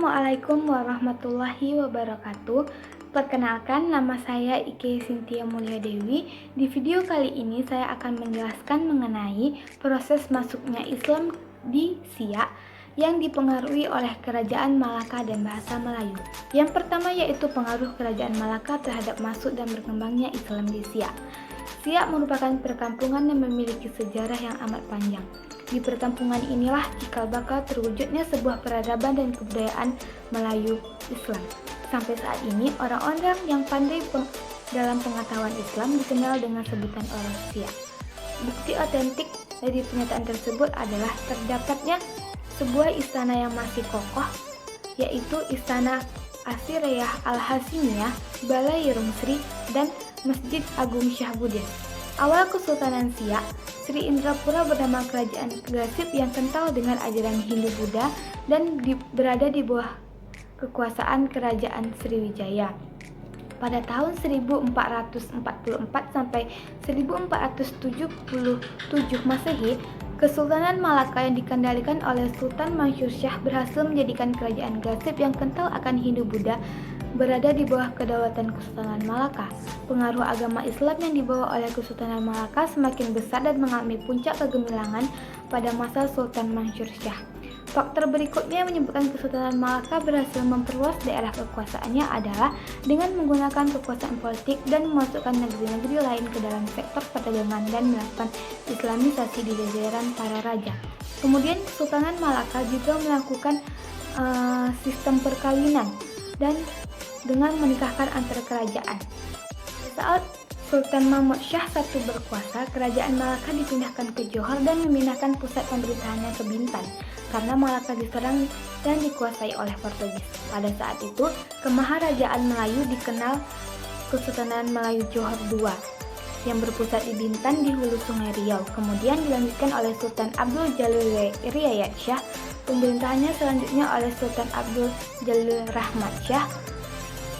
Assalamualaikum warahmatullahi wabarakatuh. Perkenalkan, nama saya Ike Cynthia Mulia Dewi. Di video kali ini saya akan menjelaskan mengenai proses masuknya Islam di Siak yang dipengaruhi oleh Kerajaan Malaka dan bahasa Melayu. Yang pertama yaitu pengaruh Kerajaan Malaka terhadap masuk dan berkembangnya Islam di Siak. Siak merupakan perkampungan yang memiliki sejarah yang amat panjang. Di perkampungan inilah cikal bakal terwujudnya sebuah peradaban dan kebudayaan Melayu Islam. Sampai saat ini, orang-orang yang pandai dalam pengetahuan Islam dikenal dengan sebutan orang Siak. Bukti otentik dari pernyataan tersebut adalah terdapatnya sebuah istana yang masih kokoh, yaitu Istana Asiriyah Al-Hasimiyah, Balai Rumsri, dan Masjid Agung Syahbudin. Awal Kesultanan Siak, Sri Indrapura bernama kerajaan Gasib yang kental dengan ajaran Hindu-Buddha dan berada di bawah kekuasaan Kerajaan Sriwijaya. Pada tahun 1444 sampai 1477 Masehi, Kesultanan Malaka yang dikendalikan oleh Sultan Mansur Shah berhasil menjadikan kerajaan Gasib yang kental akan Hindu-Buddha berada di bawah kedaulatan Kesultanan Malaka. Pengaruh agama Islam yang dibawa oleh Kesultanan Malaka semakin besar dan mengalami puncak kegemilangan pada masa Sultan Mansur Shah. Faktor berikutnya yang menyebabkan Kesultanan Malaka berhasil memperluas daerah kekuasaannya adalah dengan menggunakan kekuasaan politik dan memasukkan negeri-negeri lain ke dalam sektor perdagangan dan melakukan Islamisasi di jajaran para raja. Kemudian Kesultanan Malaka juga melakukan sistem perkawinan dan dengan menikahkan antara kerajaan. Saat Sultan Mahmud Shah I berkuasa, kerajaan Malaka dipindahkan ke Johor dan memindahkan pusat pemerintahannya ke Bintan karena Malaka diserang dan dikuasai oleh Portugis. Pada saat itu, Kemaharajaan Melayu dikenal Kesultanan Melayu Johor II yang berpusat di Bintan di hulu Sungai Riau. Kemudian dilanjutkan oleh Sultan Abdul Jalil Riayat Shah. Pemerintahannya selanjutnya oleh Sultan Abdul Jalil Rahmat Shah.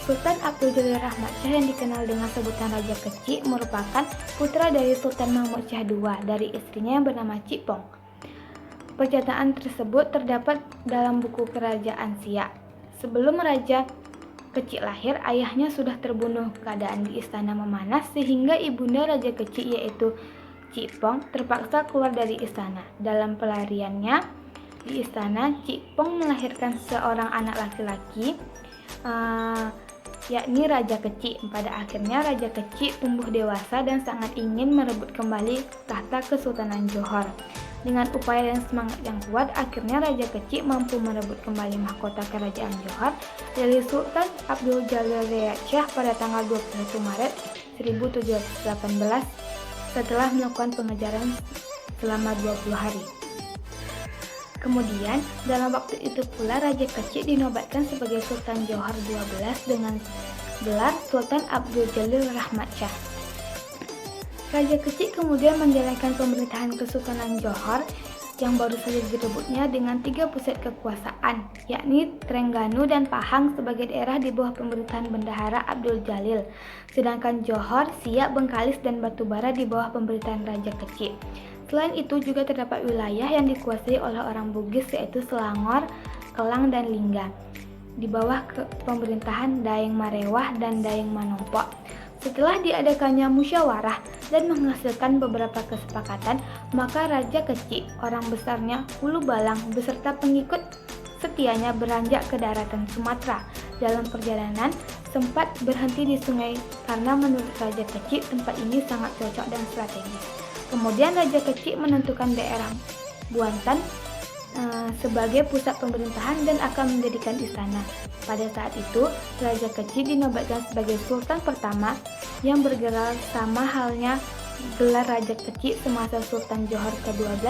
Sultan Abdul Jalil Rahmat Shah yang dikenal dengan sebutan Raja Kecik merupakan putra dari Sultan Mahmud Shah II dari istrinya yang bernama Cipong. Pernyataan tersebut terdapat dalam buku Kerajaan Siak. Sebelum Raja Kecik lahir, ayahnya sudah terbunuh. Keadaan di istana memanas sehingga ibunda Raja Kecik yaitu Cipong terpaksa keluar dari istana. Dalam pelariannya di istana, Cipong melahirkan seorang anak laki-laki yakni Raja Kecik. Pada akhirnya Raja Kecik tumbuh dewasa dan sangat ingin merebut kembali tahta Kesultanan Johor. Dengan upaya dan semangat yang kuat, akhirnya Raja Kecik mampu merebut kembali mahkota Kerajaan Johor dari Sultan Abdul Jalil Riayat Shah pada tanggal 21 Maret 1718 setelah melakukan pengejaran selama 20 hari. Kemudian, dalam waktu itu pula Raja Kecik dinobatkan sebagai Sultan Johor 12 dengan gelar Sultan Abdul Jalil Rahmat Shah. Raja Kecik kemudian menjalankan pemerintahan Kesultanan Johor yang baru saja direbutnya dengan 3 pusat kekuasaan, yakni Trengganu dan Pahang sebagai daerah di bawah pemerintahan Bendahara Abdul Jalil, sedangkan Johor, Siak, Bengkalis, dan Batubara di bawah pemerintahan Raja Kecik. Selain itu juga terdapat wilayah yang dikuasai oleh orang Bugis yaitu Selangor, Kelang, dan Lingga di bawah pemerintahan Daeng Marewah dan Daeng Manompok. Setelah diadakannya musyawarah dan menghasilkan beberapa kesepakatan, maka Raja Kecik, orang besarnya Hulu Balang beserta pengikut setianya beranjak ke daratan Sumatera. Dalam perjalanan sempat berhenti di sungai karena menurut Raja Kecik tempat ini sangat cocok dan strategis. Kemudian Raja Kecik menentukan daerah Buantan sebagai pusat pemerintahan dan akan mendirikan istana. Pada saat itu, Raja Kecik dinobatkan sebagai Sultan pertama yang bergelar sama halnya gelar Raja Kecik semasa Sultan Johor ke-12,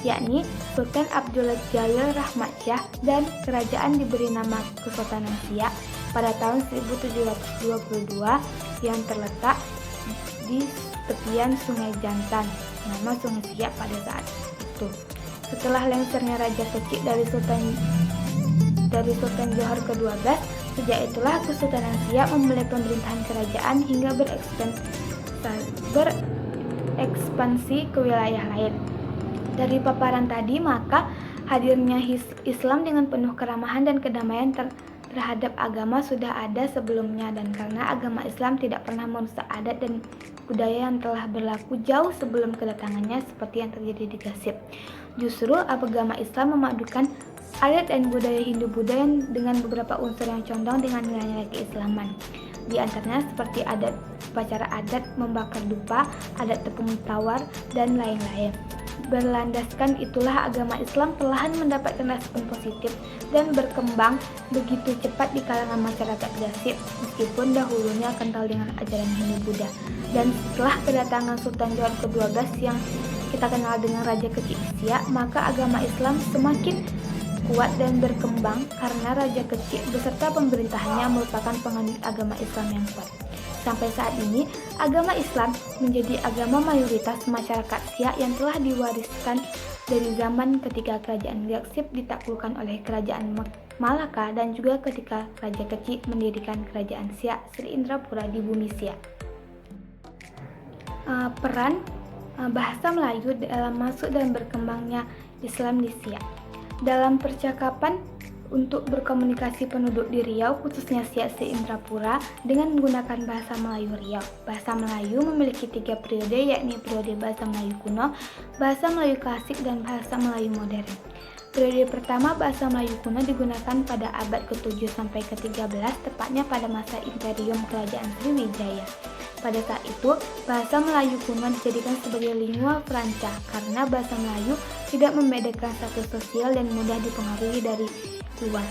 yakni Sultan Abdul Jalil Rahmat Shah, dan kerajaan diberi nama Kesultanan Siak pada tahun 1722 yang terletak di tepian Sungai Jantan, nama Sungai Siak pada saat itu. Setelah lengsernya Raja Kecik dari Sultan Johor ke-12, sejak itulah Kesultanan Siak memulai pemerintahan kerajaan hingga berekspansi ke wilayah lain. Dari paparan tadi, maka hadirnya Islam dengan penuh keramahan dan kedamaian terhadap agama sudah ada sebelumnya, dan karena agama Islam tidak pernah merusak adat dan budaya yang telah berlaku jauh sebelum kedatangannya seperti yang terjadi di Ghasyib. Justru agama Islam memadukan adat dan budaya Hindu-Buddha dengan beberapa unsur yang condong dengan nilai-nilai keislaman. Di antaranya seperti adat upacara adat membakar dupa, adat tepung tawar, dan lain-lain. Berlandaskan itulah agama Islam perlahan mendapatkan respon positif dan berkembang begitu cepat di kalangan masyarakat Ghasyib, meskipun dahulunya kental dengan ajaran Hindu-Buddha. Dan setelah kedatangan Sultan Johor ke-12 yang kita kenal dengan Raja Kecil Siak, maka agama Islam semakin kuat dan berkembang karena Raja Kecil beserta pemerintahannya merupakan penganut agama Islam yang kuat. Sampai saat ini, agama Islam menjadi agama mayoritas masyarakat Siak yang telah diwariskan dari zaman ketika kerajaan Ghasyib ditaklukkan oleh kerajaan Malaka dan juga ketika Raja Kecil mendirikan kerajaan Siak Sri Indrapura di bumi Siak. Peran bahasa Melayu dalam masuk dan berkembangnya Islam di Siak. Dalam percakapan untuk berkomunikasi penduduk di Riau, khususnya Siak Sri Indrapura, dengan menggunakan bahasa Melayu Riau. Bahasa Melayu memiliki 3 periode, yakni periode bahasa Melayu kuno, bahasa Melayu klasik, dan bahasa Melayu modern. Periode pertama bahasa Melayu kuno digunakan pada abad ke-7 sampai ke-13, tepatnya pada masa Imperium Kerajaan Sriwijaya. Pada saat itu, bahasa Melayu kuno dijadikan sebagai lingua franca karena bahasa Melayu tidak membedakan status sosial dan mudah dipengaruhi dari luar.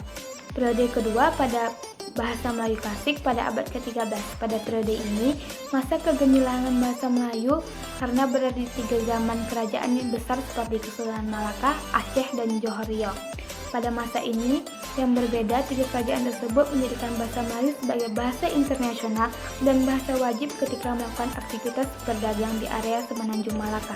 Periode kedua pada bahasa Melayu klasik pada abad ke-13. Pada periode ini, masa kegemilangan bahasa Melayu karena berada di 3 zaman kerajaan yang besar seperti Kesultanan Malaka, Aceh, dan Johor Riau. Pada masa ini, yang berbeda, 3 kerajaan tersebut menjadikan bahasa Melayu sebagai bahasa internasional dan bahasa wajib ketika melakukan aktivitas berdagang di area Semenanjung Malaka.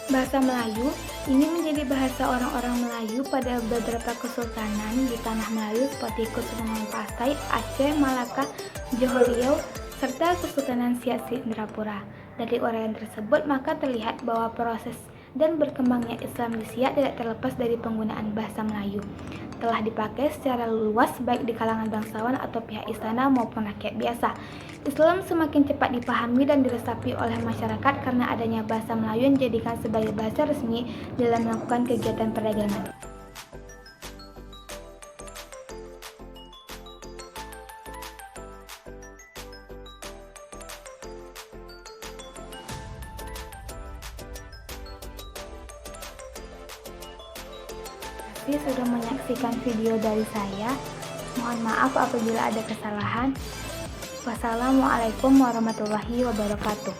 Bahasa Melayu ini menjadi bahasa orang-orang Melayu pada beberapa kesultanan di tanah Melayu seperti Kesultanan Pasai, Aceh, Malaka, Johor Riau, serta Kesultanan Siak Sri Indrapura. Dari uraian tersebut, maka terlihat bahwa proses dan berkembangnya Islam di Siak tidak terlepas dari penggunaan bahasa Melayu. Telah dipakai secara luas baik di kalangan bangsawan atau pihak istana maupun rakyat biasa. Islam semakin cepat dipahami dan diresapi oleh masyarakat karena adanya bahasa Melayu yang dijadikan sebagai bahasa resmi dalam melakukan kegiatan perdagangan. Sudah menyaksikan video dari saya. Mohon maaf apabila ada kesalahan. Wassalamualaikum warahmatullahi wabarakatuh.